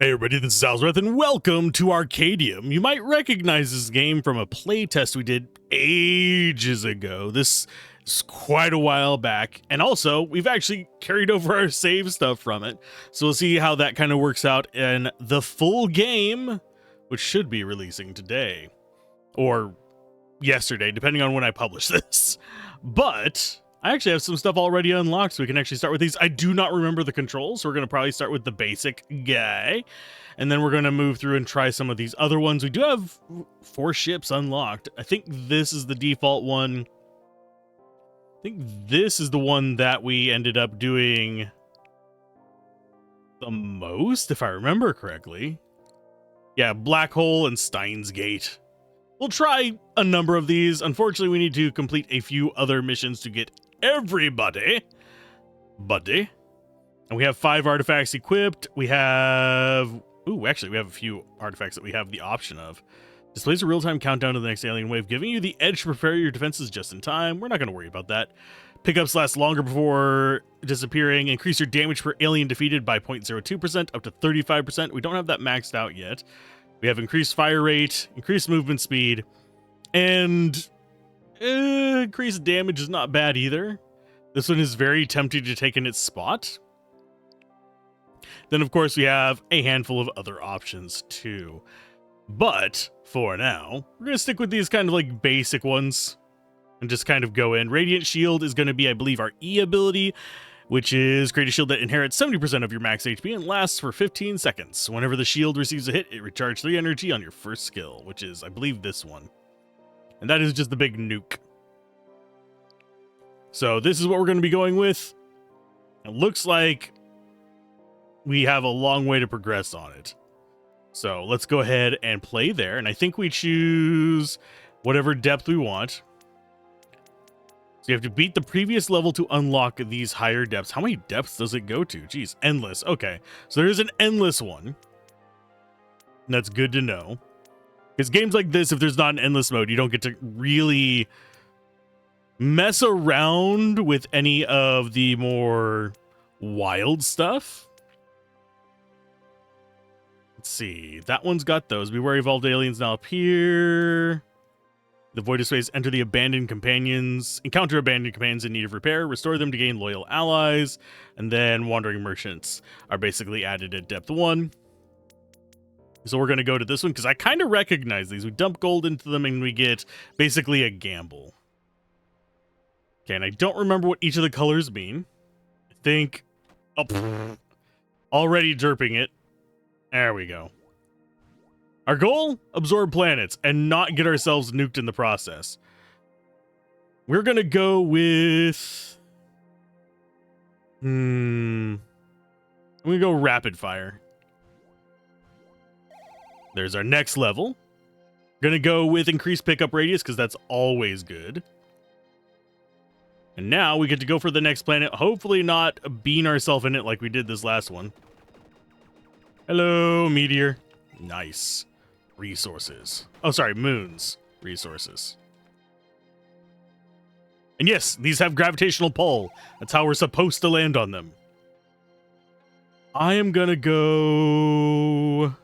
Hey everybody, this is Alzorath and welcome to Arcadium. You might recognize this game from a playtest we did ages ago. This is quite a while back, and also we've actually carried over our save stuff from it. So we'll see how that kind of works out in the full game, which should be releasing today or yesterday, depending on when I publish this. But I actually have some stuff already unlocked, so we can actually start with these. I do not remember the controls, so we're going to probably start with the basic guy, and then we're going to move through and try some of these other ones. We do have 4 ships unlocked. I think this is the default one. I think this is the one that we ended up doing the most, if I remember correctly. Yeah, Black Hole and Steins Gate. We'll try a number of these. Unfortunately, we need to complete a few other missions to get everybody. And we have 5 artifacts equipped. We have... actually, we have a few artifacts that we have the option of. Displays a real-time countdown to the next alien wave, giving you the edge to prepare your defenses just in time. We're not going to worry about that. Pickups last longer before disappearing. Increase your damage per alien defeated by 0.02% up to 35%. We don't have that maxed out yet. We have increased fire rate, increased movement speed, and increased damage is not bad either. This one is very tempting to take in its spot. Then, of course, we have a handful of other options too. But for now, we're going to stick with these kind of like basic ones and just kind of go in. Radiant Shield is going to be, I believe, our E ability, which is create a shield that inherits 70% of your max HP and lasts for 15 seconds. Whenever the shield receives a hit, it recharges 3 energy on your first skill, which is, I believe, this one. And that is just the big nuke. So this is what we're going to be going with. It looks like we have a long way to progress on it. So let's go ahead and play there. And I think we choose whatever depth we want. So you have to beat the previous level to unlock these higher depths. How many depths does it go to? Jeez, endless. Okay, so there is an endless one. And that's good to know. Because games like this, if there's not an endless mode, you don't get to really mess around with any of the more wild stuff. Let's see. That one's got those. Beware evolved aliens now appear. The void of space, enter the abandoned companions, encounter abandoned companions in need of repair, restore them to gain loyal allies, and then wandering merchants are basically added at depth 1. So we're going to go to this one because I kind of recognize these. We dump gold into them and we get basically a gamble. Okay, and I don't remember what each of the colors mean. I think... already derping it. There we go. Our goal? Absorb planets and not get ourselves nuked in the process. We're going to go with... I'm going to go rapid fire. There's our next level. Going to go with increased pickup radius because that's always good. And now we get to go for the next planet. Hopefully not bean ourselves in it like we did this last one. Hello, meteor. Nice. Resources. Oh, sorry, moons. Resources. And yes, these have gravitational pull. That's how we're supposed to land on them. I am gonna go...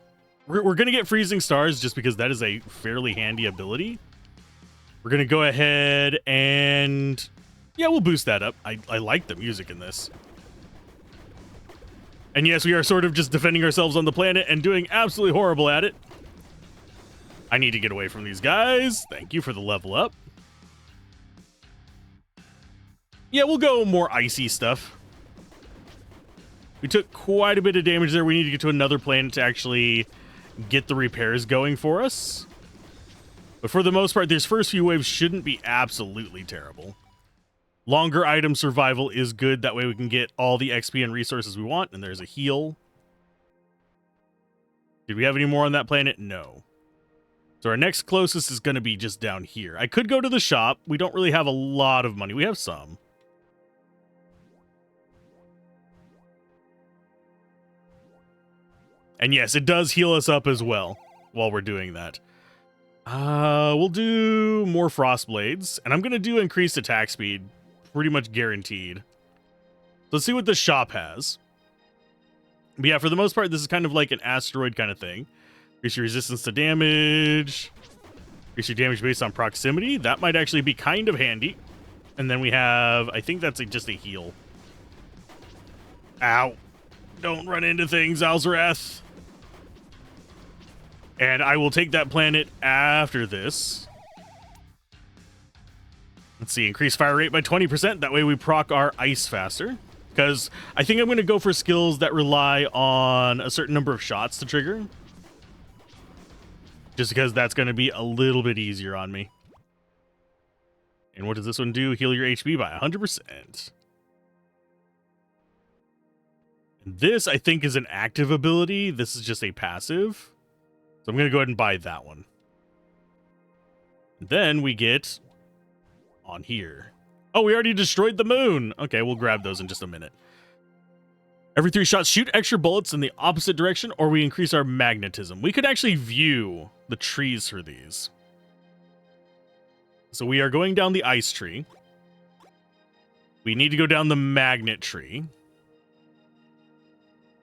We're gonna get freezing stars just because that is a fairly handy ability. We're gonna go ahead and... yeah, we'll boost that up. I like the music in this. And yes, we are sort of just defending ourselves on the planet and doing absolutely horrible at it. I need to get away from these guys. Thank you for the level up. Yeah, we'll go more icy stuff. We took quite a bit of damage there. We need to get to another planet to actually get the repairs going for us. But for the most part, these first few waves shouldn't be absolutely terrible. Longer item survival is good. That way we can get all the XP and resources we want. And there's a heal. Did we have any more on that planet? No. So our next closest is going to be just down here. I could go to the shop. We don't really have a lot of money. We have some. And yes, it does heal us up as well while we're doing that. We'll do more frost blades. And I'm going to do increased attack speed. Pretty much guaranteed. Let's see what the shop has. But yeah, for the most part, this is kind of like an asteroid kind of thing. Increase your resistance to damage. Increase your damage based on proximity. That might actually be kind of handy. And then we have, I think that's just a heal. Ow. Don't run into things, Alzorath. And I will take that planet after this. Let's see, increase fire rate by 20%. That way we proc our ice faster. Because I think I'm going to go for skills that rely on a certain number of shots to trigger. Just because that's going to be a little bit easier on me. And what does this one do? Heal your HP by 100%. And this, I think, is an active ability. This is just a passive. So I'm going to go ahead and buy that one. And then we get on here. Oh, we already destroyed the moon. Okay, we'll grab those in just a minute. Every 3 shots, shoot extra bullets in the opposite direction, or we increase our magnetism. We could actually view the trees for these. So we are going down the ice tree. We need to go down the magnet tree.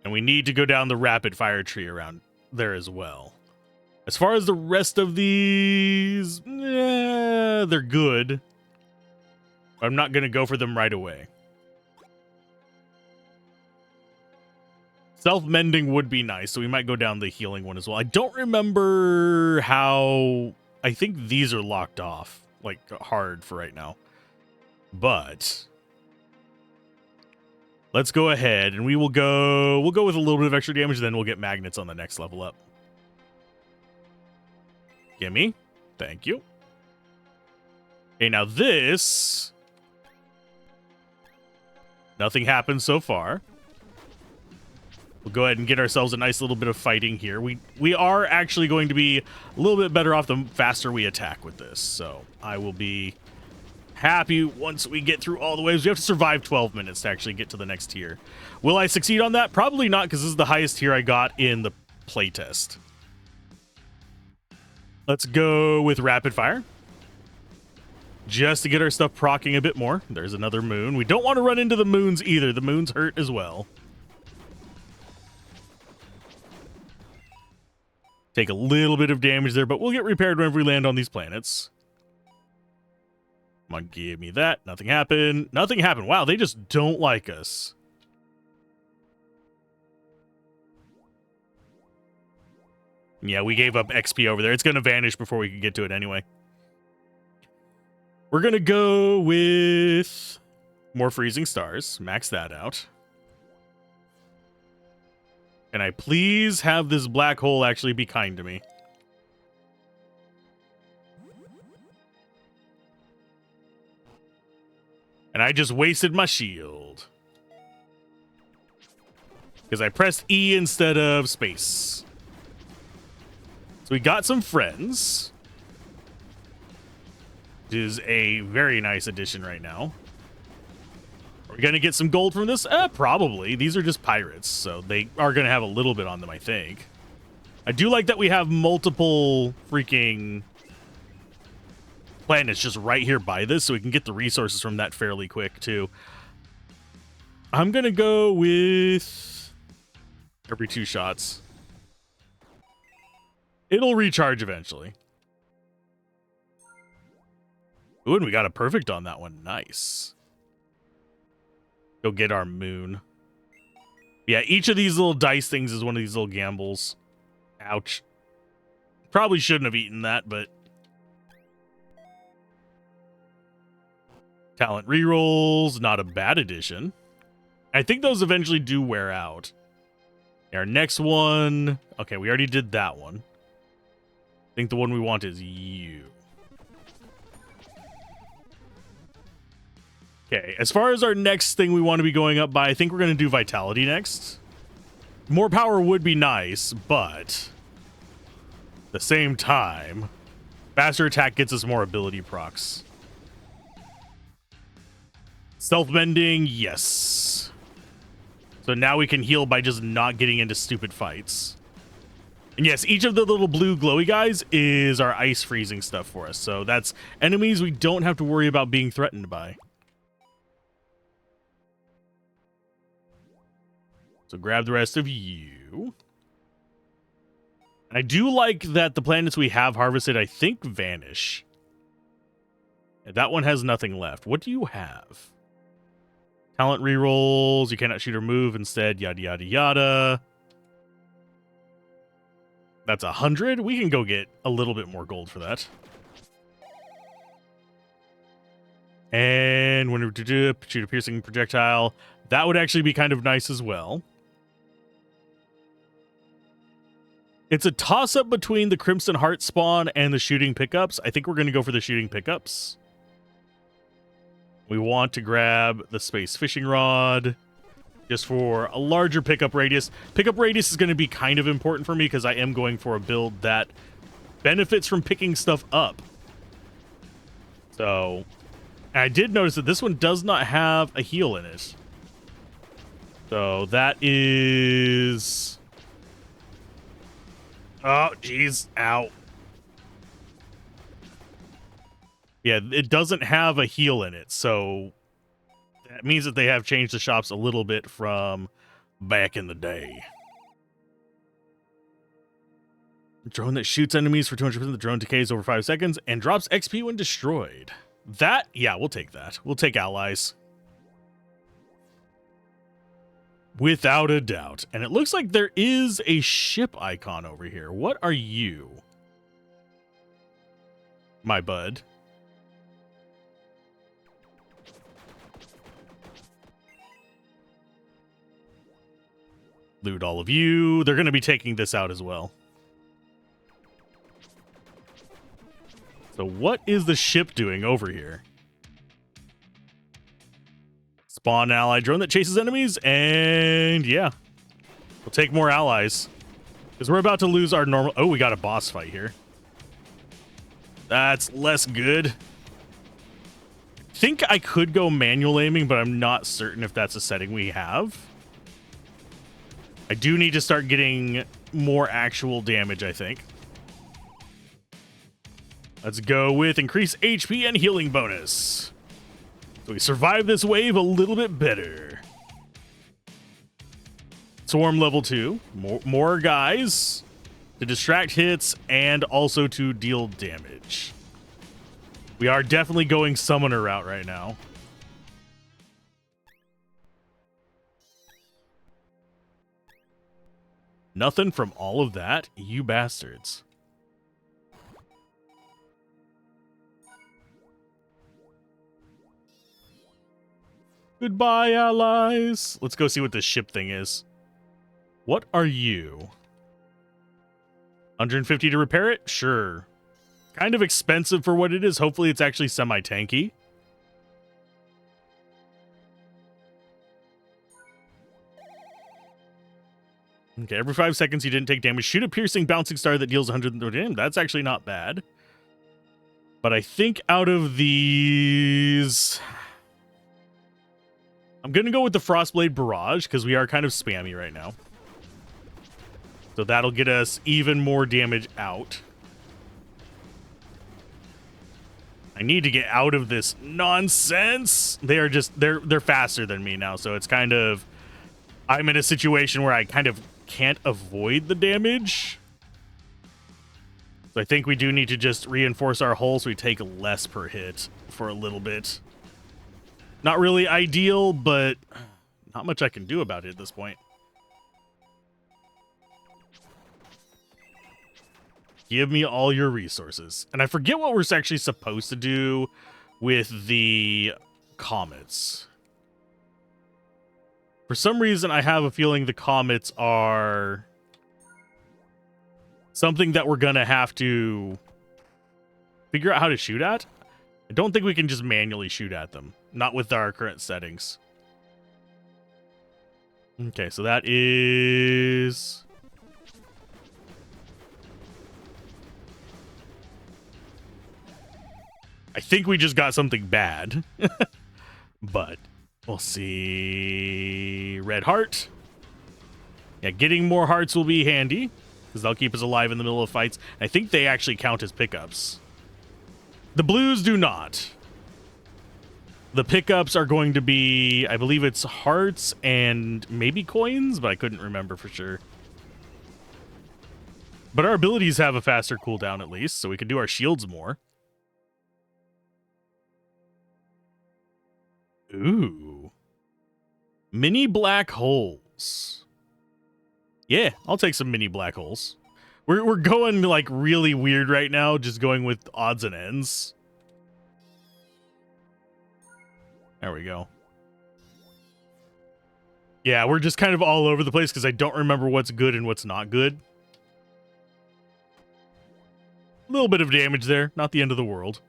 And we need to go down the rapid fire tree around there as well. As far as the rest of these, they're good. But I'm not going to go for them right away. Self-mending would be nice, so we might go down the healing one as well. I don't remember how... I think these are locked off, like, hard for right now. But... let's go ahead, and we'll go with a little bit of extra damage, then we'll get magnets on the next level up. Gimme. Thank you. Okay, now this... nothing happened so far. We'll go ahead and get ourselves a nice little bit of fighting here. We are actually going to be a little bit better off the faster we attack with this. So I will be happy once we get through all the waves. We have to survive 12 minutes to actually get to the next tier. Will I succeed on that? Probably not, because this is the highest tier I got in the playtest. Let's go with rapid fire. Just to get our stuff proccing a bit more. There's another moon. We don't want to run into the moons either. The moons hurt as well. Take a little bit of damage there, but we'll get repaired whenever we land on these planets. Come on, give me that. Nothing happened. Nothing happened. Wow, they just don't like us. Yeah, we gave up XP over there. It's going to vanish before we can get to it anyway. We're going to go with more freezing stars. Max that out. Can I please have this black hole actually be kind to me? And I just wasted my shield. Because I pressed E instead of space. So we got some friends. Which is a very nice addition right now. Are we going to get some gold from this? Probably. These are just pirates, so they are going to have a little bit on them, I think. I do like that we have multiple freaking planets just right here by this, so we can get the resources from that fairly quick, too. I'm going to go with every 2 shots. It'll recharge eventually. Ooh, and we got a perfect on that one. Nice. Go get our moon. Yeah, each of these little dice things is one of these little gambles. Ouch. Probably shouldn't have eaten that, but... talent rerolls, not a bad addition. I think those eventually do wear out. Our next one... okay, we already did that one. I think the one we want is you. Okay, as far as our next thing we want to be going up by, I think we're going to do Vitality next. More power would be nice, but at the same time, faster attack gets us more ability procs. Self-bending, yes. So now we can heal by just not getting into stupid fights. And yes, each of the little blue glowy guys is our ice freezing stuff for us. So that's enemies we don't have to worry about being threatened by. So grab the rest of you. And I do like that the planets we have harvested, I think, vanish. And that one has nothing left. What do you have? Talent rerolls. You cannot shoot or move instead. Yada, yada, yada. That's 100. We can go get a little bit more gold for that. And when we shoot a piercing projectile, that would actually be kind of nice as well. It's a toss-up between the Crimson Heart spawn and the shooting pickups. I think we're going to go for the shooting pickups. We want to grab the space fishing rod just for a larger pickup radius. Pickup radius is going to be kind of important for me because I am going for a build that benefits from picking stuff up. So, I did notice that this one does not have a heal in it. So, that is... Oh, jeez. Ow. Yeah, it doesn't have a heal in it, so that means that they have changed the shops a little bit from back in the day. Drone that shoots enemies for 200%. The drone decays over 5 seconds and drops XP when destroyed. That, yeah, we'll take that. We'll take allies. Without a doubt. And it looks like there is a ship icon over here. What are you, my bud? Loot all of you. They're going to be taking this out as well. So what is the ship doing over here? Spawn ally drone that chases enemies, and yeah, we'll take more allies because we're about to lose our normal. Oh, we got a boss fight here. That's less good. I think I could go manual aiming, but I'm not certain if that's a setting we have. I do need to start getting more actual damage, I think. Let's go with increased HP and healing bonus. So we survive this wave a little bit better. Swarm level 2. More guys to distract hits and also to deal damage. We are definitely going summoner route right now. Nothing from all of that, you bastards. Goodbye, allies. Let's go see what this ship thing is. What are you? 150 to repair it? Sure. Kind of expensive for what it is. Hopefully it's actually semi-tanky. Okay, every 5 seconds you didn't take damage. Shoot a piercing bouncing star that deals 100 damage. That's actually not bad. But I think out of these... I'm going to go with the Frostblade Barrage because we are kind of spammy right now. So that'll get us even more damage out. I need to get out of this nonsense. They're faster than me now, so it's kind of... I'm in a situation where I kind of can't avoid the damage. So I think we do need to just reinforce our hull so we take less per hit for a little bit. Not really ideal, but not much I can do about it at this point. Give me all your resources. And I forget what we're actually supposed to do with the comets. For some reason, I have a feeling the comets are something that we're going to have to figure out how to shoot at. I don't think we can just manually shoot at them. Not with our current settings. Okay, so that is... I think we just got something bad. But we'll see. Red heart. Yeah, getting more hearts will be handy because they'll keep us alive in the middle of fights. I think they actually count as pickups. The blues do not. The pickups are going to be, I believe it's hearts and maybe coins, but I couldn't remember for sure. But our abilities have a faster cooldown at least, so we can do our shields more. Ooh. Mini black holes. Yeah, I'll take some mini black holes. We're going like really weird right now, just going with odds and ends. There we go. Yeah, we're just kind of all over the place because I don't remember what's good and what's not good. A little bit of damage there, not the end of the world.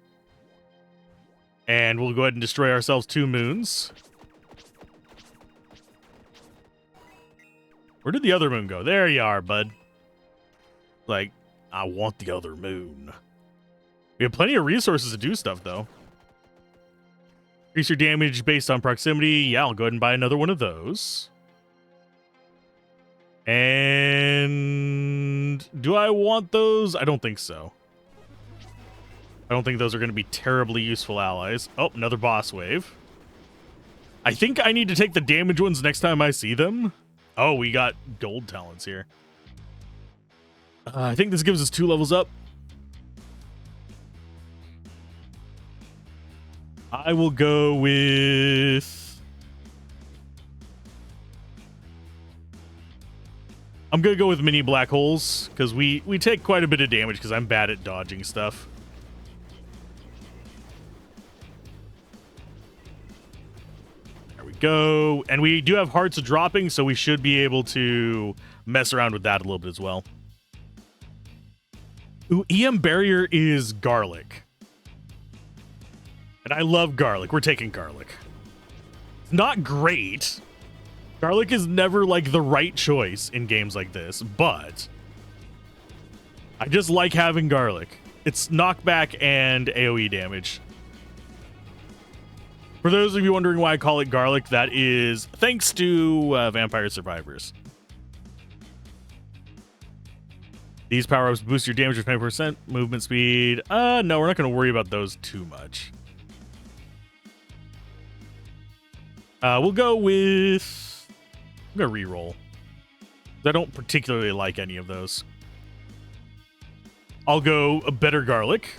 And we'll go ahead and destroy ourselves 2 moons. Where did the other moon go? There you are, bud. Like, I want the other moon. We have plenty of resources to do stuff, though. Increase your damage based on proximity. Yeah, I'll go ahead and buy another one of those. And do I want those? I don't think so. I don't think those are going to be terribly useful allies. Oh, another boss wave. I think I need to take the damage ones next time I see them. Oh, we got gold talents here. I think this gives us 2 levels up. I will go with... I'm going to go with mini black holes, because we take quite a bit of damage, because I'm bad at dodging stuff. There we go. And we do have hearts dropping, so we should be able to mess around with that a little bit as well. Ooh, EM barrier is garlic. And I love garlic. We're taking garlic. It's not great. Garlic is never like the right choice in games like this, but I just like having garlic. It's knockback and AoE damage. For those of you wondering why I call it garlic, that is thanks to Vampire Survivors. These power-ups boost your damage with 20%, movement speed. No, we're not going to worry about those too much. We'll go with... I'm going to re-roll. I don't particularly like any of those. I'll go a better garlic.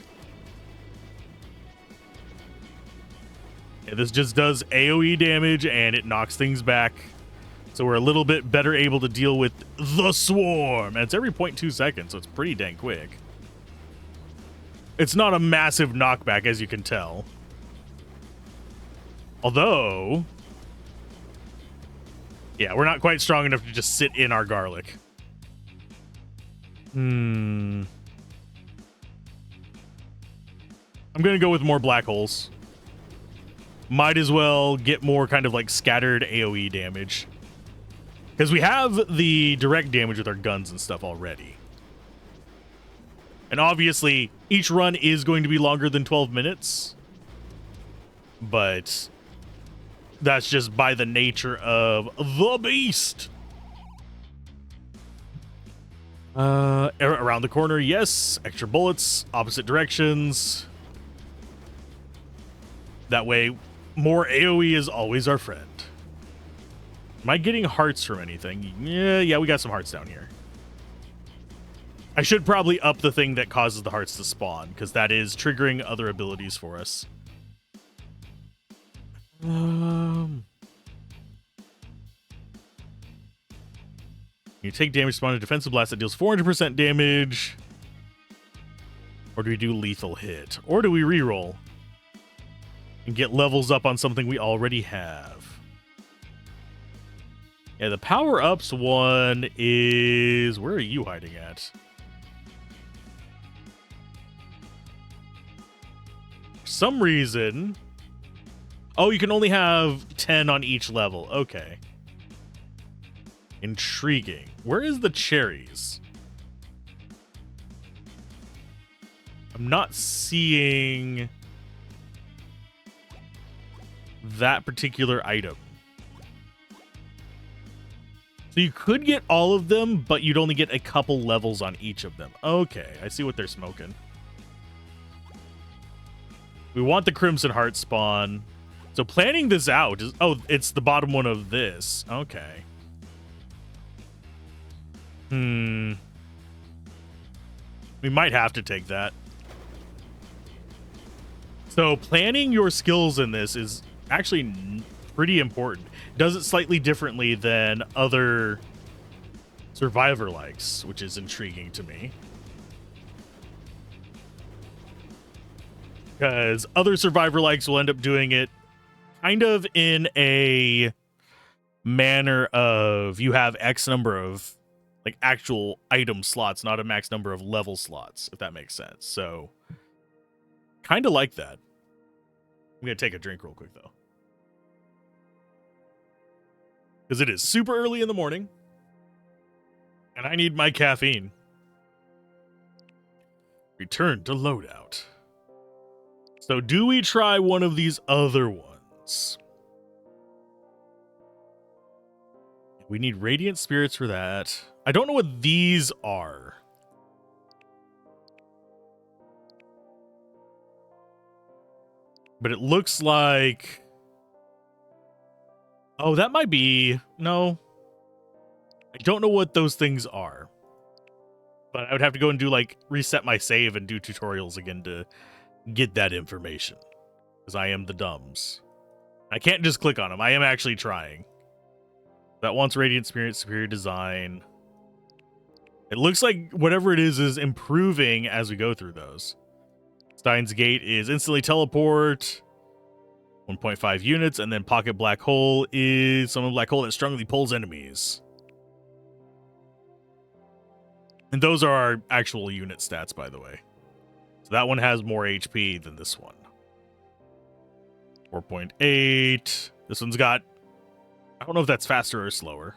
Yeah, this just does AoE damage, and it knocks things back. So we're a little bit better able to deal with the swarm. And it's every 0.2 seconds, so it's pretty dang quick. It's not a massive knockback, as you can tell. Although... yeah, we're not quite strong enough to just sit in our garlic. I'm going to go with more black holes. Might as well get more kind of like scattered AoE damage. Because we have the direct damage with our guns and stuff already. And obviously, each run is going to be longer than 12 minutes. But that's just by the nature of the beast. Around the corner, yes. Extra bullets, opposite directions. That way, more AoE is always our friend. Am I getting hearts from anything? Yeah, we got some hearts down here. I should probably up the thing that causes the hearts to spawn, because that is triggering other abilities for us. You take damage spawn a defensive blast that deals 400% damage. Or do we do lethal hit? Or do we reroll and get levels up on something we already have? Yeah, the power-ups one is... where are you hiding at? For some reason... oh, you can only have 10 on each level. Okay. Intriguing. Where is the cherries? I'm not seeing that particular item. So you could get all of them, but you'd only get a couple levels on each of them. Okay, I see what they're smoking. We want the Crimson Heart spawn. So planning this out is... Oh, it's the bottom one of this. Okay. We might have to take that. So planning your skills in this is actually pretty important. Does it slightly differently than other Survivor likes, which is intriguing to me. Because other Survivor likes will end up doing it kind of in a manner of you have X number of like actual item slots, not a max number of level slots, if that makes sense. So kind of like that. I'm going to take a drink real quick, though. Because it is super early in the morning. And I need my caffeine. Return to loadout. So do we try one of these other ones? We need radiant spirits for that. I don't know what these are. But it looks like... Oh, that might be... No. I don't know what those things are. But I would have to go and do, like, reset my save and do tutorials again to get that information. Because I am the dumbs. I can't just click on them. I am actually trying. That wants Radiant Spirit, Superior Design. It looks like whatever it is improving as we go through those. Stein's Gate is instantly teleport. 1.5 units. And then Pocket Black Hole is summon black hole that strongly pulls enemies. And those are our actual unit stats, by the way. So that one has more HP than this one. 4.8. This one's got... I don't know if that's faster or slower.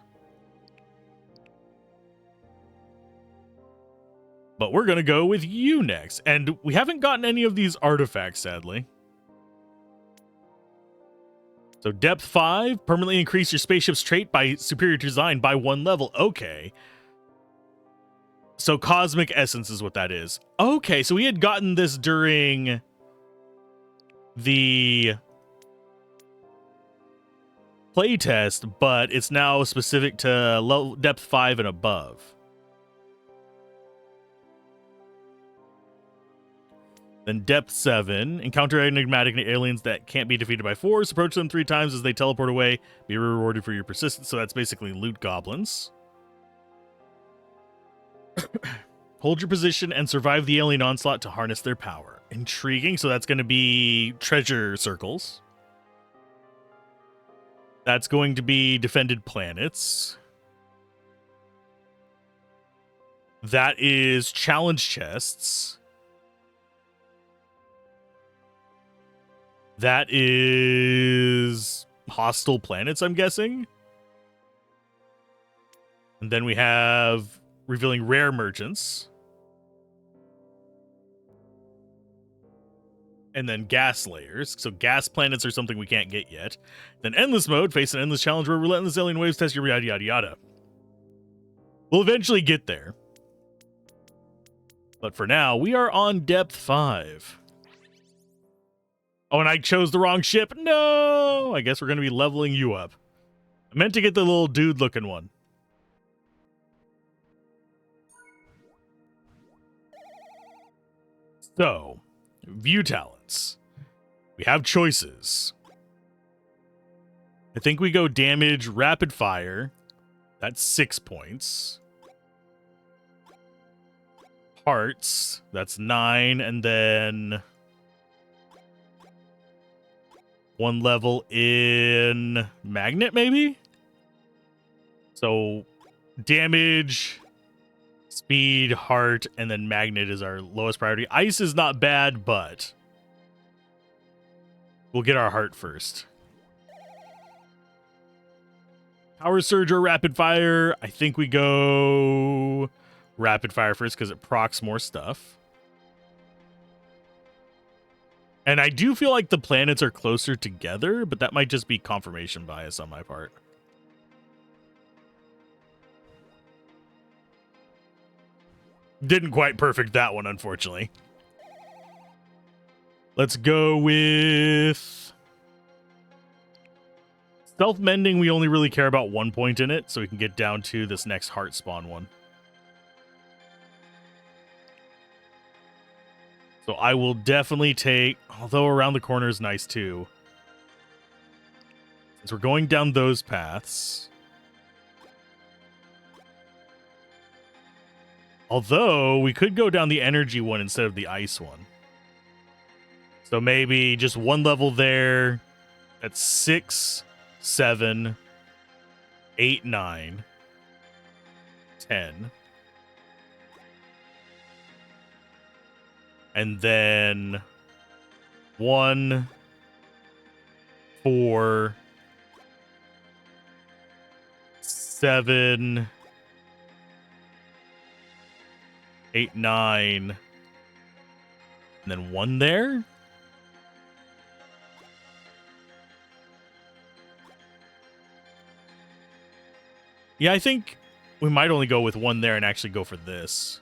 But we're going to go with you next. And we haven't gotten any of these artifacts, sadly. So depth 5. Permanently increase your spaceship's trait by superior design by 1 level. Okay. So Cosmic Essence is what that is. Okay, so we had gotten this during the playtest, but it's now specific to level depth 5 and above. Then depth 7. Encounter enigmatic aliens that can't be defeated by force. Approach them 3 times as they teleport away. Be rewarded for your persistence. So that's basically loot goblins. Hold your position and survive the alien onslaught to harness their power. Intriguing. So that's going to be treasure circles. That's going to be defended planets. That is challenge chests. That is hostile planets, I'm guessing. And then we have revealing rare merchants. And then gas layers. So gas planets are something we can't get yet. Then endless mode. Face an endless challenge where relentless alien waves test your yada yada yada. We'll eventually get there. But for now, we are on depth 5. Oh, and I chose the wrong ship. No! I guess we're going to be leveling you up. I meant to get the little dude-looking one. So, view talents. We have choices. I think we go damage, rapid fire. That's 6 points. Hearts. That's 9. And then... 1 level in magnet, maybe? So, damage... Speed, heart, and then magnet is our lowest priority. Ice is not bad, but we'll get our heart first. Power surge or rapid fire. I think we go rapid fire first because it procs more stuff. And I do feel like the planets are closer together, but that might just be confirmation bias on my part. Didn't quite perfect that one, unfortunately. Let's go with Self-mending, we only really care about 1 point in it, so we can get down to this next heart spawn one. So I will definitely take, although around the corner is nice too. Since we're going down those paths. Although, we could go down the energy one instead of the ice one. So maybe just one level there. That's 6, 7, 8, 9, 10. And then 1, 4, 7, 8, 9, and then 1 there. Yeah, I think we might only go with 1 there and actually go for this.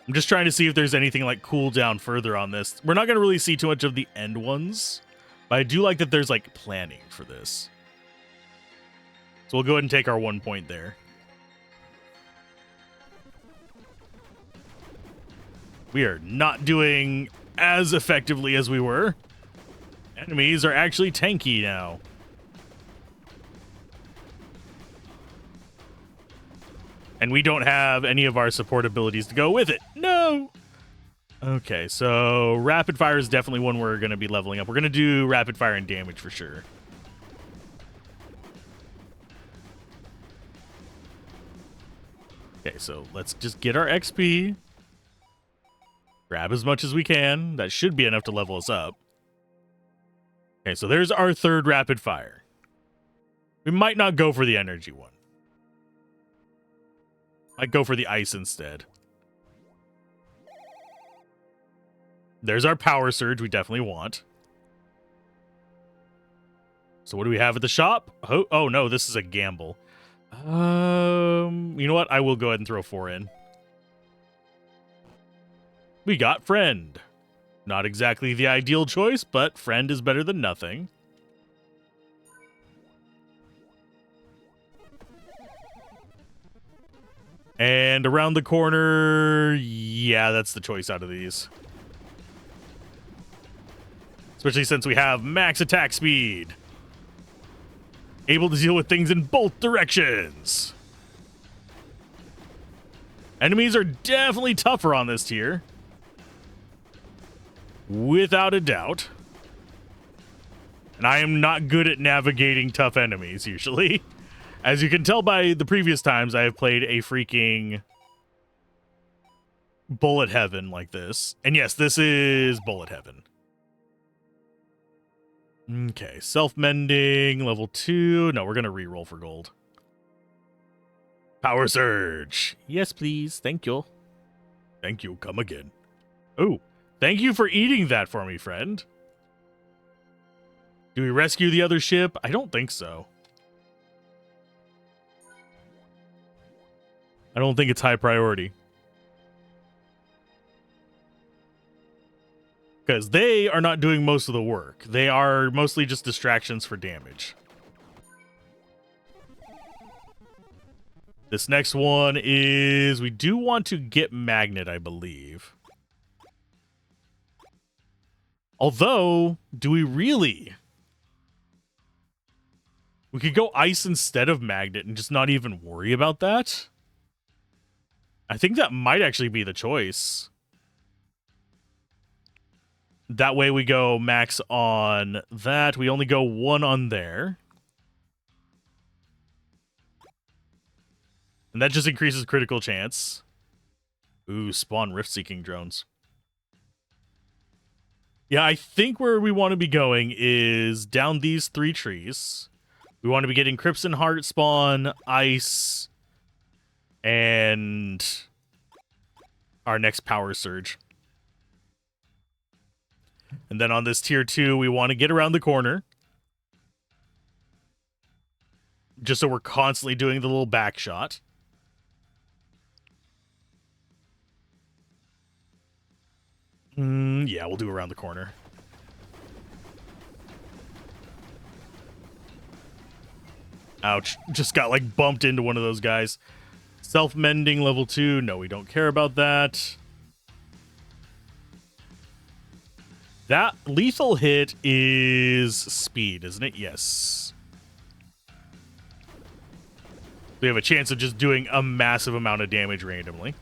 I'm just trying to see if there's anything like cool down further on this. We're not going to really see too much of the end ones, but I do like that there's like planning for this. So we'll go ahead and take our 1 point there. We are not doing as effectively as we were. Enemies are actually tanky now. And we don't have any of our support abilities to go with it. No! Okay, so rapid fire is definitely one we're going to be leveling up. We're going to do rapid fire and damage for sure. Okay, so let's just get our XP. Grab as much as we can. That should be enough to level us up. Okay, so there's our third rapid fire. We might not go for the energy one. Might go for the ice instead. There's our power surge we definitely want. So what do we have at the shop? Oh no, this is a gamble. You know what? I will go ahead and throw 4 in. We got friend. Not exactly the ideal choice, but friend is better than nothing. And around the corner, yeah, that's the choice out of these. Especially since we have max attack speed. Able to deal with things in both directions. Enemies are definitely tougher on this tier. Without a doubt. And I am not good at navigating tough enemies, usually. As you can tell by the previous times I have played a freaking bullet heaven like this. And yes, this is bullet heaven. Okay, self-mending, level 2. No, we're going to reroll for gold. Power surge. Yes, please. Thank you. Thank you. Come again. Oh, thank you for eating that for me, friend. Do we rescue the other ship? I don't think so. I don't think it's high priority. Because they are not doing most of the work. They are mostly just distractions for damage. This next one is... we do want to get Magnet, I believe. Although, do we really? We could go Ice instead of Magnet and just not even worry about that. I think that might actually be the choice. That way we go max on that. We only go 1 on there. And that just increases critical chance. Ooh, spawn rift-seeking drones. Yeah, I think where we want to be going is down these 3 trees. We want to be getting Crimson Heart spawn, Ice, and our next power surge. And then on this tier 2, we want to get around the corner. Just so we're constantly doing the little back shot. Yeah, we'll do around the corner. Ouch. Just got, like, bumped into one of those guys. Self-mending level 2. No, we don't care about that. That lethal hit is speed, isn't it? Yes. We have a chance of just doing a massive amount of damage randomly.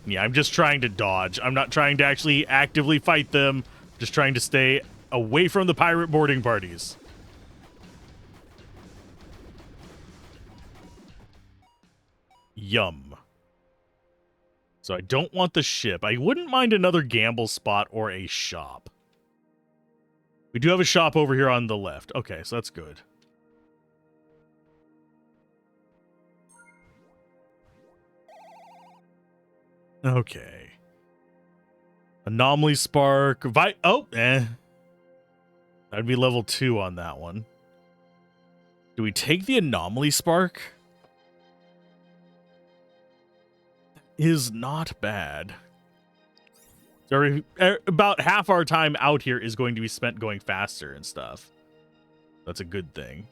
Yeah, I'm just trying to dodge. I'm not trying to actually actively fight them. Just trying to stay away from the pirate boarding parties. Yum. So I don't want the ship. I wouldn't mind another gamble spot or a shop. We do have a shop over here on the left. Okay, so that's good. Okay. Anomaly Spark. That'd be level 2 on that one. Do we take the Anomaly Spark? Is not bad. So about half our time out here is going to be spent going faster and stuff. That's a good thing.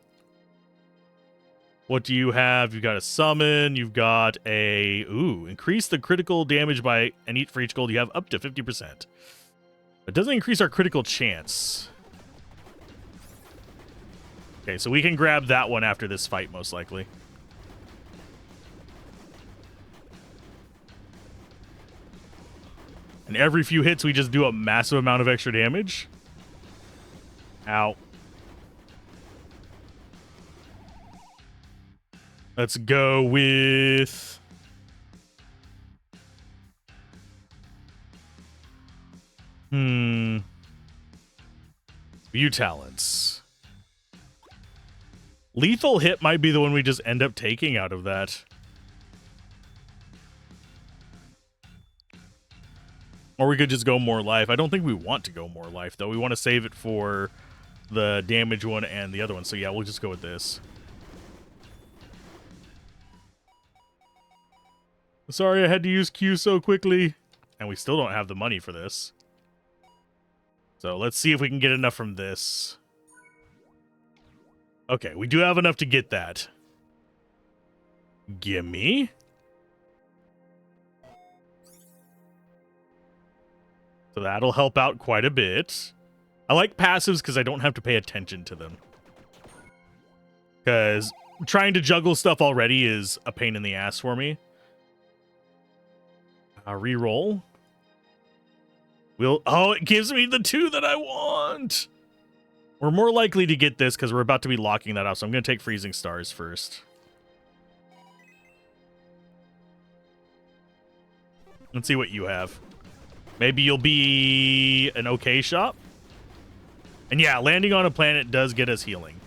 What do you have? You've got a summon. You've got a... Ooh, increase the critical damage by... And eat for each gold you have up to 50%. It doesn't increase our critical chance. Okay, so we can grab that one after this fight, most likely. And every few hits, we just do a massive amount of extra damage. Ow. Let's go with... View talents. Lethal hit might be the one we just end up taking out of that. Or we could just go more life. I don't think we want to go more life, though. We want to save it for the damage one and the other one. So yeah, we'll just go with this. Sorry I had to use Q so quickly. And we still don't have the money for this. So let's see if we can get enough from this. Okay, we do have enough to get that. Gimme. So that'll help out quite a bit. I like passives because I don't have to pay attention to them. Because trying to juggle stuff already is a pain in the ass for me. Reroll. Oh, it gives me the 2 that I want. We're more likely to get this because we're about to be locking that out. So I'm going to take Freezing Stars first. Let's see what you have. Maybe you'll be an okay shop. And yeah, landing on a planet does get us healing.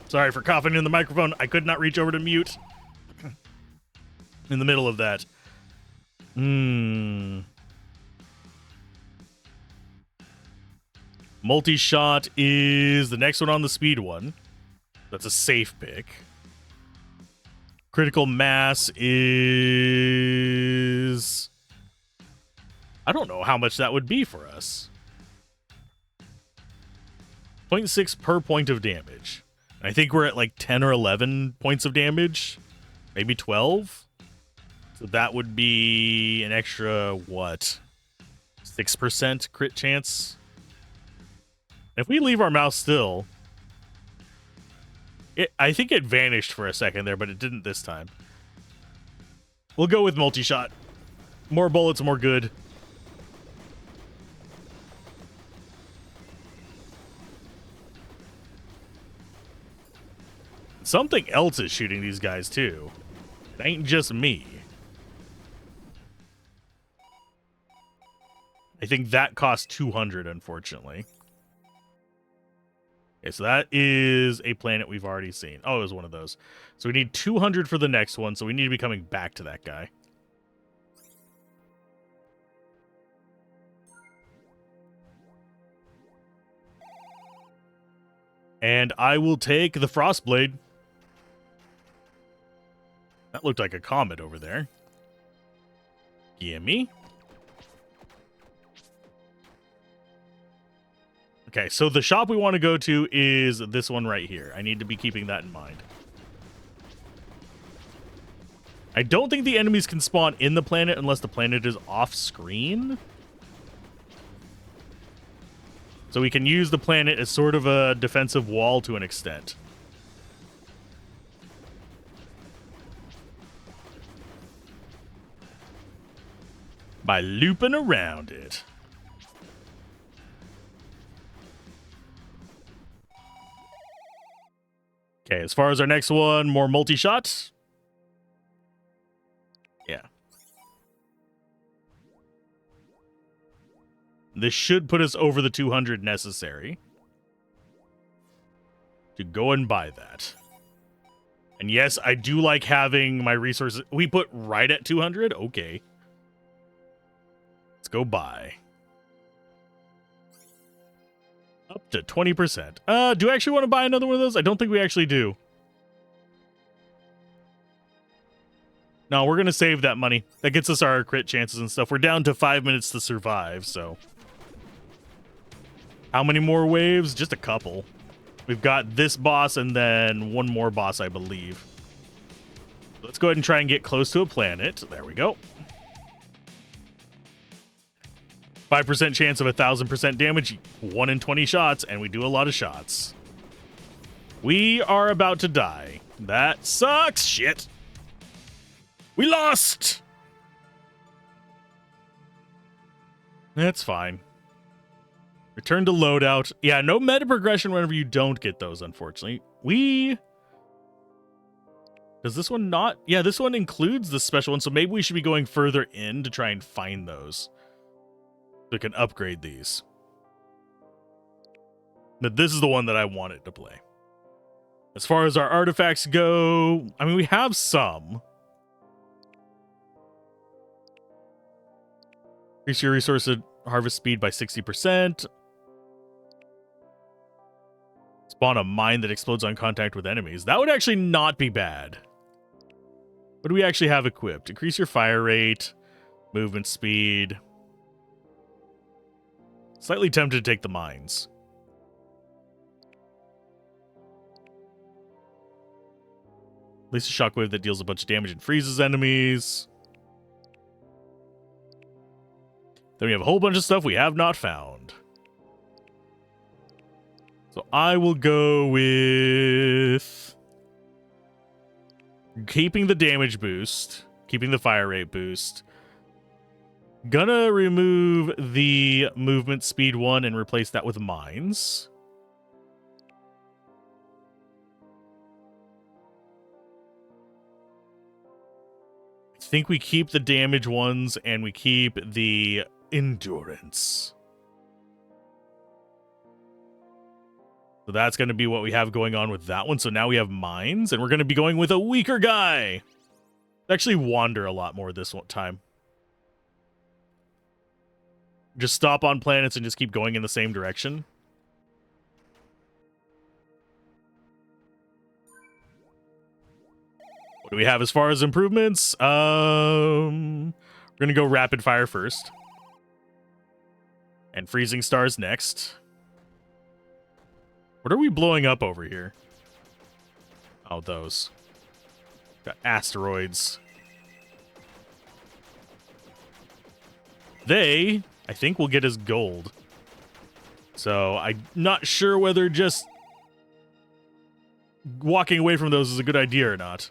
Sorry for coughing in the microphone. I could not reach over to mute. In the middle of that. Multi-shot is the next one on the speed one. That's a safe pick. Critical mass is... I don't know how much that would be for us. 0.6 per point of damage. I think we're at like 10 or 11 points of damage. Maybe 12. So that would be an extra, what? 6% crit chance? If we leave our mouse still... I think it vanished for a second there, but it didn't this time. We'll go with multi-shot. More bullets, more good. Something else is shooting these guys, too. It ain't just me. I think that cost 200, unfortunately. Okay, so that is a planet we've already seen. Oh, it was one of those. So we need 200 for the next one, so we need to be coming back to that guy. And I will take the Frostblade. That looked like a comet over there. Gimme. Okay, so the shop we want to go to is this one right here. I need to be keeping that in mind. I don't think the enemies can spawn in the planet unless the planet is off screen. So we can use the planet as sort of a defensive wall to an extent. By looping around it. Okay, as far as our next one, more multi-shots. Yeah. This should put us over the 200 necessary to go and buy that. And yes, I do like having my resources. We put right at 200? Okay. Let's go buy. Up to 20%. Do I actually want to buy another one of those? I don't think we actually do. No, we're going to save that money. That gets us our crit chances and stuff. We're down to 5 minutes to survive, so. How many more waves? Just a couple. We've got this boss and then one more boss, I believe. Let's go ahead and try and get close to a planet. There we go. 5% chance of 1,000% damage, 1 in 20 shots, and we do a lot of shots. We are about to die. That sucks. Shit. We lost. That's fine. Return to loadout. Yeah, no meta progression whenever you don't get those, unfortunately. Does this one not? Yeah, this one includes the special one, so maybe we should be going further in to try and find those. So we can upgrade these. But this is the one that I wanted to play. As far as our artifacts go, I mean, we have some. Increase your resource harvest speed by 60%. Spawn a mine that explodes on contact with enemies. That would actually not be bad. What do we actually have equipped? Increase your fire rate, movement speed. Slightly tempted to take the mines. At least a shockwave that deals a bunch of damage and freezes enemies. Then we have a whole bunch of stuff we have not found. So I will go with keeping the damage boost, keeping the fire rate boost. Gonna remove the movement speed one and replace that with mines. I think we keep the damage ones and we keep the endurance. So that's going to be what we have going on with that one. So now we have mines, and we're going to be going with a weaker guy. Actually wander a lot more this one time. Just stop on planets and just keep going in the same direction. What do we have as far as improvements? We're going to go rapid fire first. And freezing stars next. What are we blowing up over here? Oh, those. Got asteroids. They, I think, will get us gold. So I'm not sure whether just walking away from those is a good idea or not.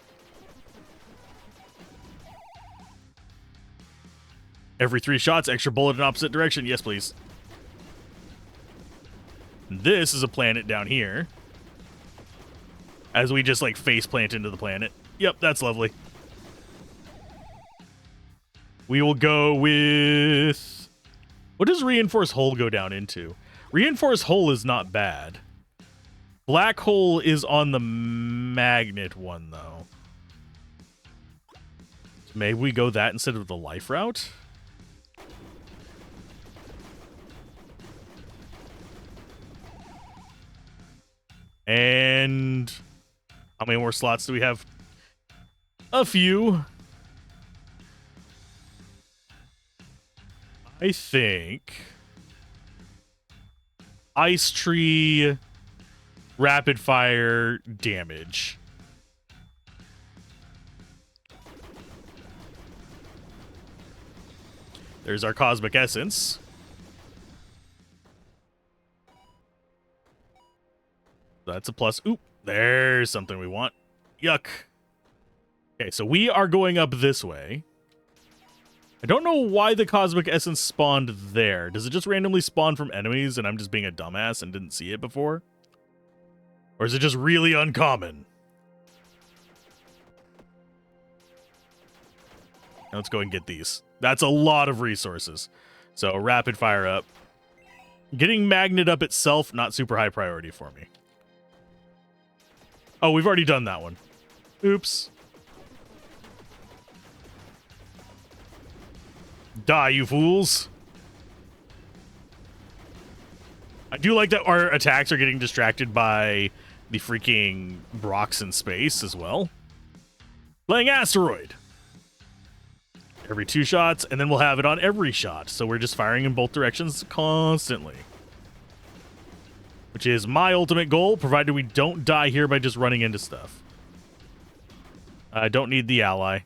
Every 3 shots, extra bullet in opposite direction. Yes, please. This is a planet down here. As we just, like, face plant into the planet. Yep, that's lovely. We will go with... What does Reinforced Hull go down into? Reinforced Hull is not bad. Black Hole is on the magnet one, though. So maybe we go that instead of the life route? And how many more slots do we have? A few. I think Ice Tree, rapid fire, damage. There's our Cosmic Essence. That's a plus. Oop, there's something we want. Yuck. Okay, so we are going up this way. I don't know why the Cosmic Essence spawned there. Does it just randomly spawn from enemies and I'm just being a dumbass and didn't see it before? Or is it just really uncommon? Now let's go and get these. That's a lot of resources. So rapid fire up. Getting Magnet up itself, not super high priority for me. Oh, we've already done that one. Oops. Die, you fools. I do like that our attacks are getting distracted by the freaking Brox in space as well. Playing Asteroid. Every 2 shots, and then we'll have it on every shot. So we're just firing in both directions constantly. Which is my ultimate goal, provided we don't die here by just running into stuff. I don't need the ally.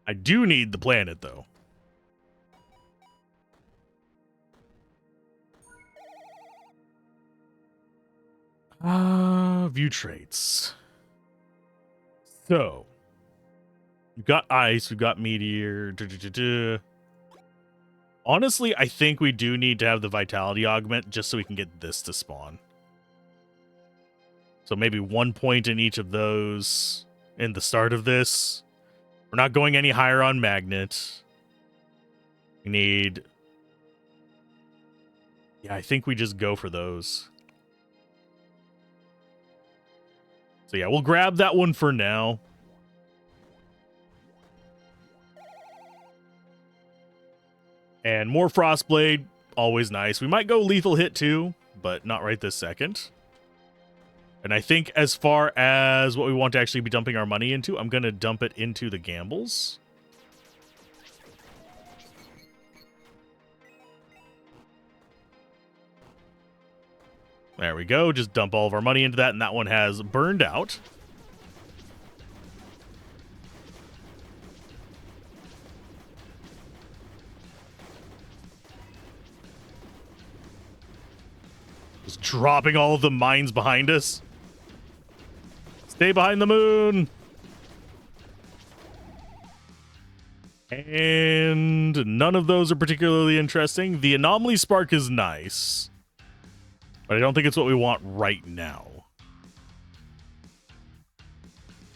I do need the planet, though. View traits. So, we've got ice, we've got meteor. Honestly, I think we do need to have the vitality augment just so we can get this to spawn. So maybe 1 point in each of those in the start of this. We're not going any higher on magnet. We need... Yeah, I think we just go for those. So yeah, we'll grab that one for now. And more Frostblade, always nice. We might go Lethal Hit too, but not right this second. And I think as far as what we want to actually be dumping our money into, I'm going to dump it into the gambles. There we go. Just dump all of our money into that, and that one has burned out. Just dropping all of the mines behind us. Stay behind the moon. And none of those are particularly interesting. The Anomaly Spark is nice, but I don't think it's what we want right now.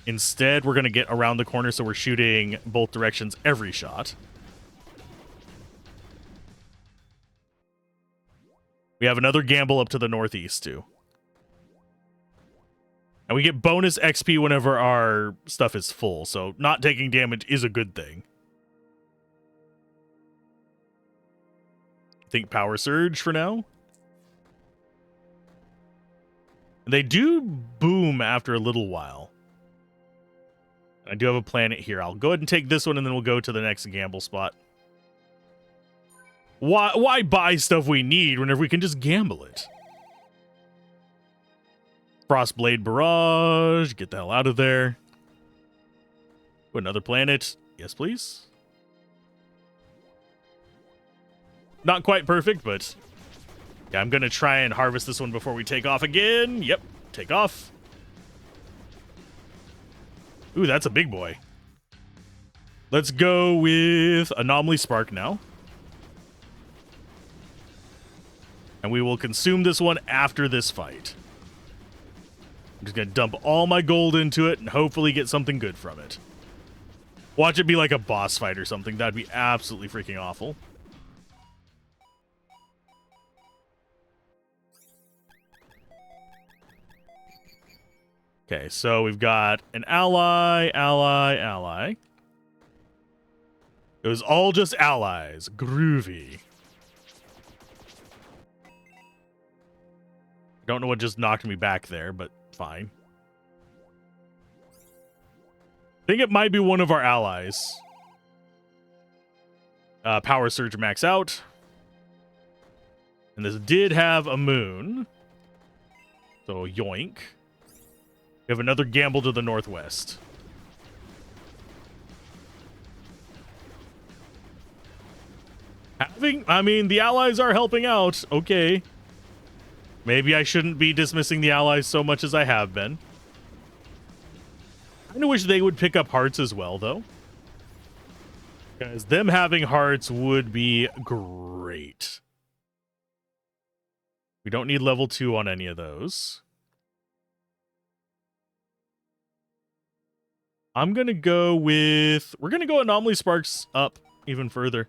Instead, we're going to get around the corner, so we're shooting both directions every shot. We have another gamble up to the northeast, too. And we get bonus XP whenever our stuff is full, so not taking damage is a good thing. I think Power Surge for now. They do boom after a little while. I do have a planet here. I'll go ahead and take this one, and then we'll go to the next gamble spot. Why buy stuff we need whenever we can just gamble it? Frostblade Barrage. Get the hell out of there. Another planet. Yes, please. Not quite perfect, but... yeah, I'm going to try and harvest this one before we take off again. Yep, take off. Ooh, that's a big boy. Let's go with Anomaly Spark now. And we will consume this one after this fight. I'm just going to dump all my gold into it and hopefully get something good from it. Watch it be like a boss fight or something. That'd be absolutely freaking awful. Okay, so we've got an ally. It was all just allies. Groovy. Don't know what just knocked me back there, but fine. I think it might be one of our allies. Power Surge max out. And this did have a moon. So, yoink. We have another gamble to the northwest. I mean, the allies are helping out. Okay. Maybe I shouldn't be dismissing the allies so much as I have been. I kind of wish they would pick up hearts as well, though. Because them having hearts would be great. We don't need level 2 on any of those. I'm going to go with... We're going to go Anomaly Sparks up even further.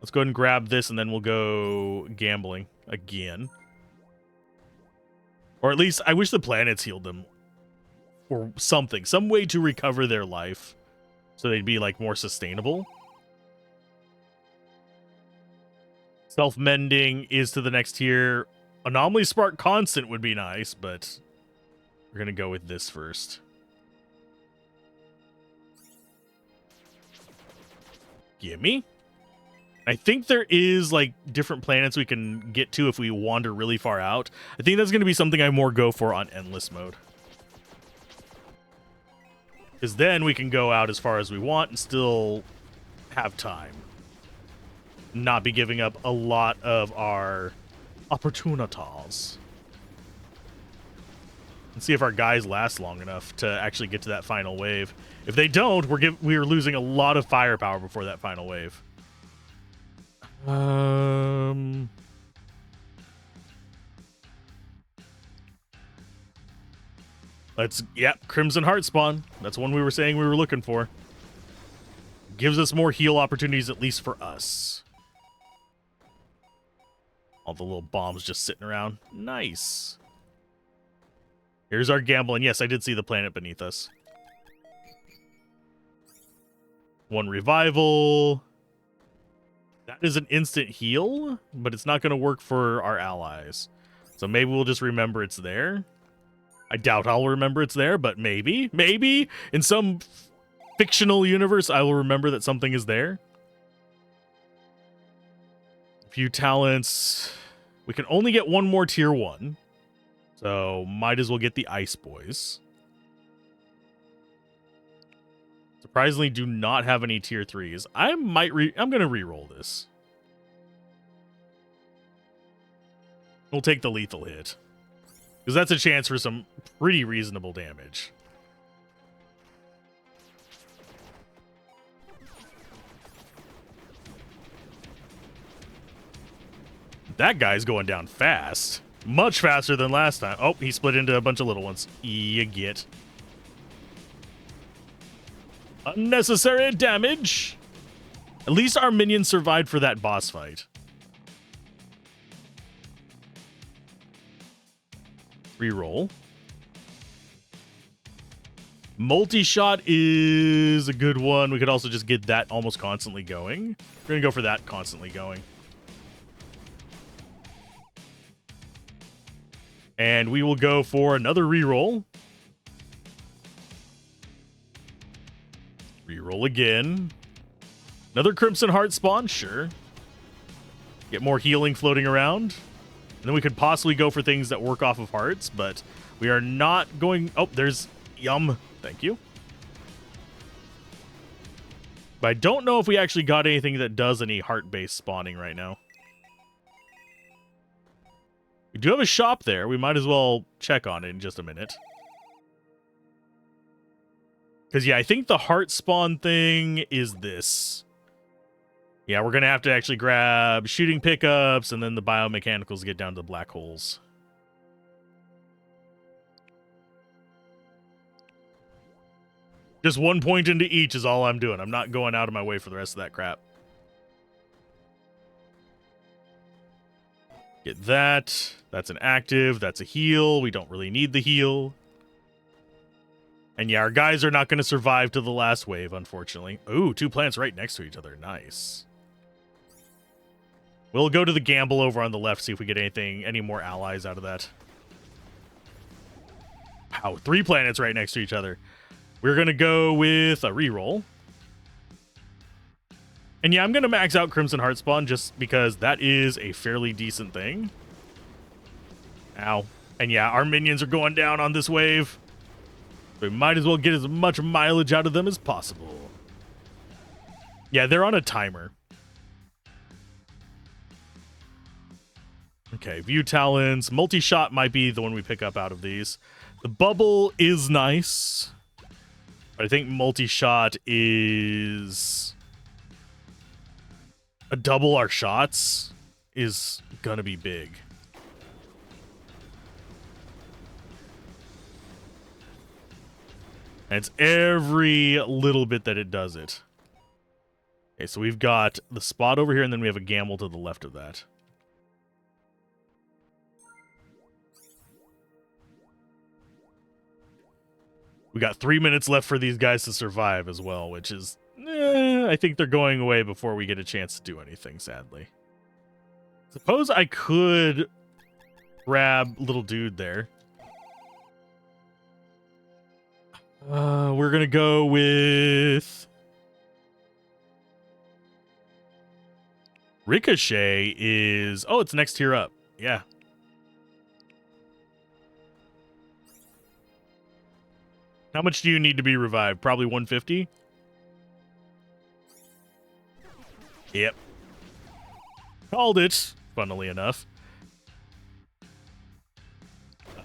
Let's go ahead and grab this, and then we'll go gambling again. Or at least, I wish the planets healed them. Or something. Some way to recover their life. So they'd be, like, more sustainable. Self-mending is to the next tier. Anomaly Spark Constant would be nice, but we're going to go with this first. Gimme. I think there is, like, different planets we can get to if we wander really far out. I think that's going to be something I more go for on Endless mode. Because then we can go out as far as we want and still have time. Not be giving up a lot of our opportunities. And see if our guys last long enough to actually get to that final wave. If they don't, we're losing a lot of firepower before that final wave. Crimson Heart spawn. That's one we were saying we were looking for. Gives us more heal opportunities, at least for us. All the little bombs just sitting around. Nice. Here's our gamble, and yes, I did see the planet beneath us. One revival. That is an instant heal, but it's not going to work for our allies. So maybe we'll just remember it's there. I doubt I'll remember it's there, but maybe. Maybe in some fictional universe, I will remember that something is there. A few talents. We can only get one more tier 1. So might as well get the Ice Boys. Surprisingly, do not have any tier 3s. I'm going to re-roll this. We'll take the lethal hit. Because that's a chance for some pretty reasonable damage. That guy's going down fast. Much faster than last time. Oh, he split into a bunch of little ones. You get. Unnecessary damage. At least our minions survived for that boss fight. Reroll. Multi-shot is a good one. We could also just get that almost constantly going. We're going to go for that constantly going. And we will go for another reroll. Reroll again. Another Crimson Heart spawn, sure. Get more healing floating around. And then we could possibly go for things that work off of hearts, but we are not going... Oh, there's... Yum. Thank you. But I don't know if we actually got anything that does any heart-based spawning right now. We do have a shop there. We might as well check on it in just a minute. Because, yeah, I think the heart spawn thing is this. Yeah, we're going to have to actually grab shooting pickups, and then the biomechanicals get down to black holes. Just 1 point into each is all I'm doing. I'm not going out of my way for the rest of that crap. Get that. That's an active. That's a heal. We don't really need the heal. And yeah, our guys are not going to survive to the last wave, unfortunately. Ooh, 2 plants right next to each other. Nice. We'll go to the gamble over on the left, see if we get any more allies out of that. Wow, 3 planets right next to each other. We're going to go with a reroll. And yeah, I'm going to max out Crimson Heartspawn just because that is a fairly decent thing. Ow. And yeah, our minions are going down on this wave. We might as well get as much mileage out of them as possible. Yeah, they're on a timer. Okay, View Talents. Multi-Shot might be the one we pick up out of these. The Bubble is nice. But I think Multi-Shot is... a double our shots is gonna be big. And it's every little bit that it does it. Okay, so we've got the spot over here, and then we have a gamble to the left of that. We got 3 minutes left for these guys to survive as well, which is... I think they're going away before we get a chance to do anything, sadly. Suppose I could grab little dude there. We're going to go with... Ricochet is... oh, it's next tier up. Yeah. How much do you need to be revived? Probably 150? Yep. Called it, funnily enough.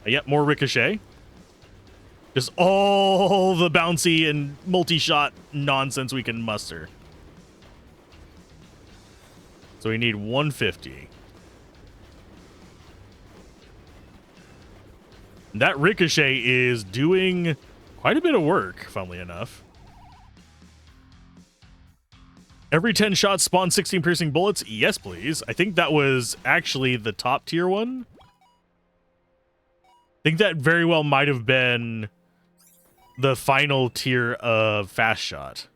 Yep, more Ricochet. Just all the bouncy and multi-shot nonsense we can muster. So we need 150. That Ricochet is doing quite a bit of work, funnily enough. Every 10 shots spawn 16 piercing bullets? Yes, please. I think that was actually the top tier one. I think that very well might have been the final tier of fast shot.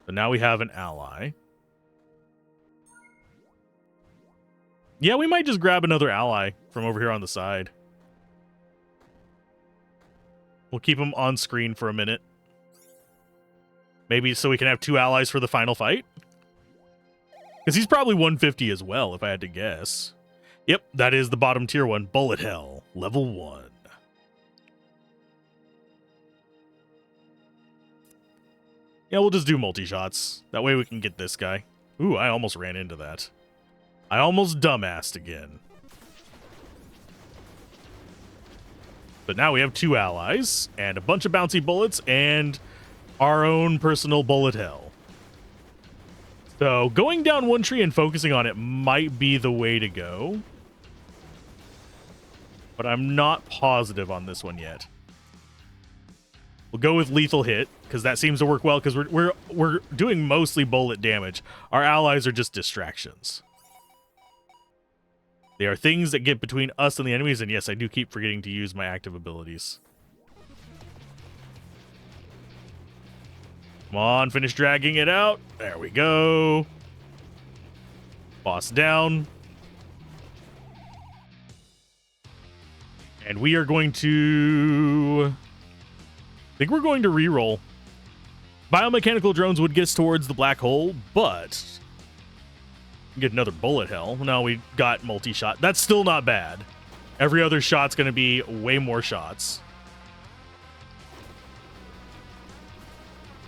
So now we have an ally. Yeah, we might just grab another ally from over here on the side. We'll keep him on screen for a minute. Maybe so we can have 2 allies for the final fight? Because he's probably 150 as well, if I had to guess. Yep, that is the bottom tier one. Bullet Hell, level 1. Yeah, we'll just do multi-shots. That way we can get this guy. Ooh, I almost ran into that. I almost dumbassed again. But now we have 2 allies, and a bunch of bouncy bullets, and our own personal bullet hell. So going down one tree and focusing on it might be the way to go. But I'm not positive on this one yet. We'll go with lethal hit, because that seems to work well, because we're doing mostly bullet damage. Our allies are just distractions. They are things that get between us and the enemies, and yes, I do keep forgetting to use my active abilities. Come on, finish dragging it out. There we go. Boss down. And we are going to... I think we're going to reroll. Biomechanical drones would get us towards the black hole, but... get another bullet hell. No, we got multi-shot. That's still not bad. Every other shot's going to be way more shots.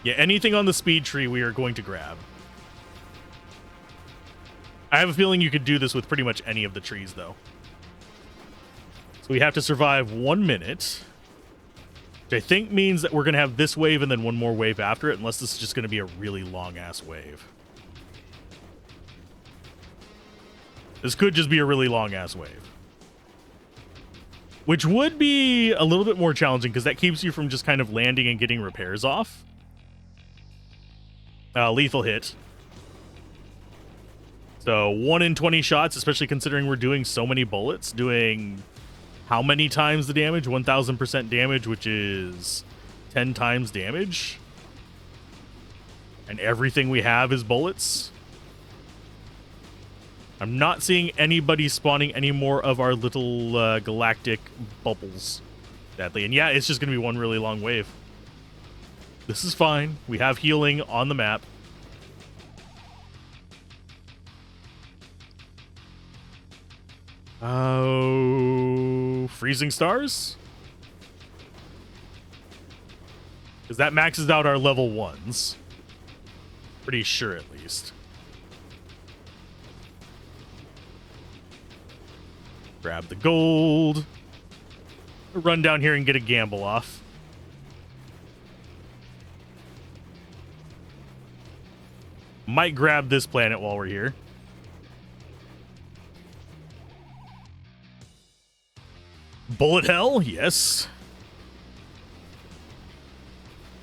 Yeah, anything on the speed tree we are going to grab. I have a feeling you could do this with pretty much any of the trees, though. So we have to survive 1 minute. Which I think means that we're going to have this wave and then one more wave after it, unless this is just going to be a really long-ass wave. This could just be a really long-ass wave. Which would be a little bit more challenging, because that keeps you from just kind of landing and getting repairs off. Lethal hit. So 1 in 20 shots, especially considering we're doing so many bullets. Doing how many times the damage? 1,000% damage, which is 10 times damage. And everything we have is bullets. I'm not seeing anybody spawning any more of our little galactic bubbles, sadly. And yeah, it's just going to be one really long wave. This is fine. We have healing on the map. Oh, freezing stars? Because that maxes out our level 1s. Pretty sure, at least. Grab the gold. Run down here and get a gamble off. Might grab this planet while we're here. Bullet hell, yes.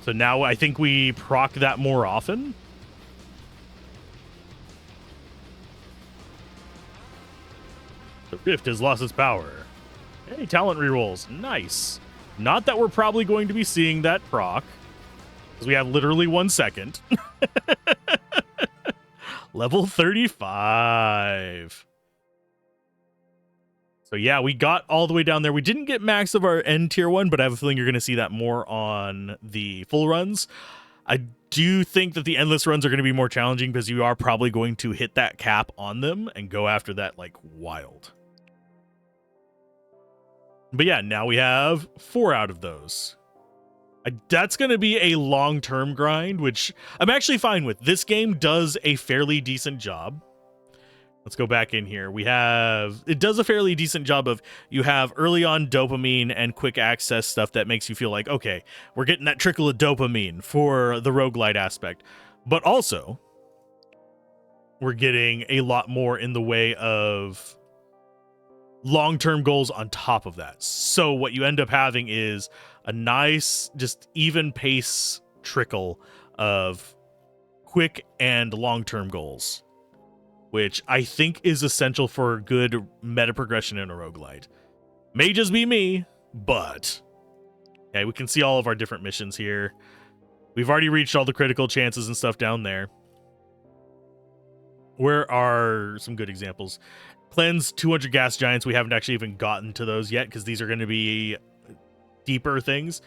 So now I think we proc that more often. The rift has lost its power. Hey, talent rerolls. Nice. Not that we're probably going to be seeing that proc, because we have literally 1 second. Level 35. So yeah, we got all the way down there. We didn't get max of our end tier 1, but I have a feeling you're going to see that more on the full runs. I do think that the endless runs are going to be more challenging because you are probably going to hit that cap on them and go after that like wild. But yeah, now we have 4 out of those. That's going to be a long-term grind, which I'm actually fine with. This game does a fairly decent job. Let's go back in here. It does a fairly decent job of, you have early on dopamine and quick access stuff that makes you feel like, okay, we're getting that trickle of dopamine for the roguelite aspect. But also, we're getting a lot more in the way of long-term goals on top of that. So what you end up having is a nice, just even pace trickle of quick and long-term goals, which I think is essential for good meta progression in a roguelite. May just be me, but yeah, we can see all of our different missions here. We've already reached all the critical chances and stuff down there. Where are some good examples? Cleanse 200 gas giants. We haven't actually even gotten to those yet because these are going to be deeper things.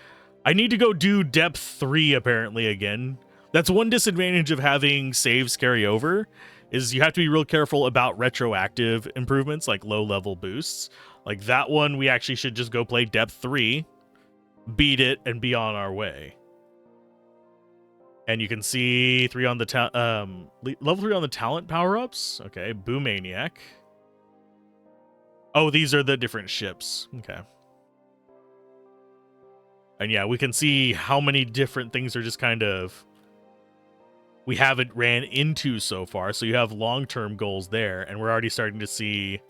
I need to go do depth 3 apparently again. That's one disadvantage of having saves carry over, is you have to be real careful about retroactive improvements like low level boosts. Like that one, we actually should just go play depth 3, beat it, and be on our way. And you can see level 3 on the talent power-ups. Okay, Boo Maniac. Oh, these are the different ships. Okay. And yeah, we can see how many different things are just kind of we haven't ran into so far. So you have long-term goals there, and we're already starting to see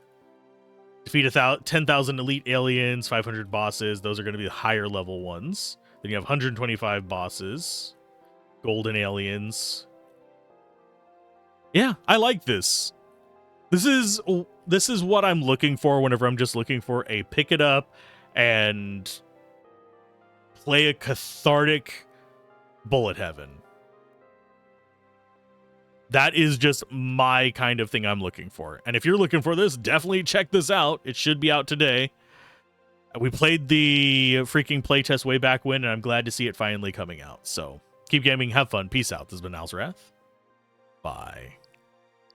defeat 10,000 elite aliens, 500 bosses. Those are going to be the higher level ones. Then you have 125 bosses, golden aliens. Yeah, I like this. This is what I'm looking for whenever I'm just looking for a pick it up and play a cathartic bullet heaven. That is just my kind of thing I'm looking for. And if you're looking for this, definitely check this out. It should be out today. We played the freaking playtest way back when, and I'm glad to see it finally coming out. So keep gaming, have fun, peace out. This has been Alzorath. Bye.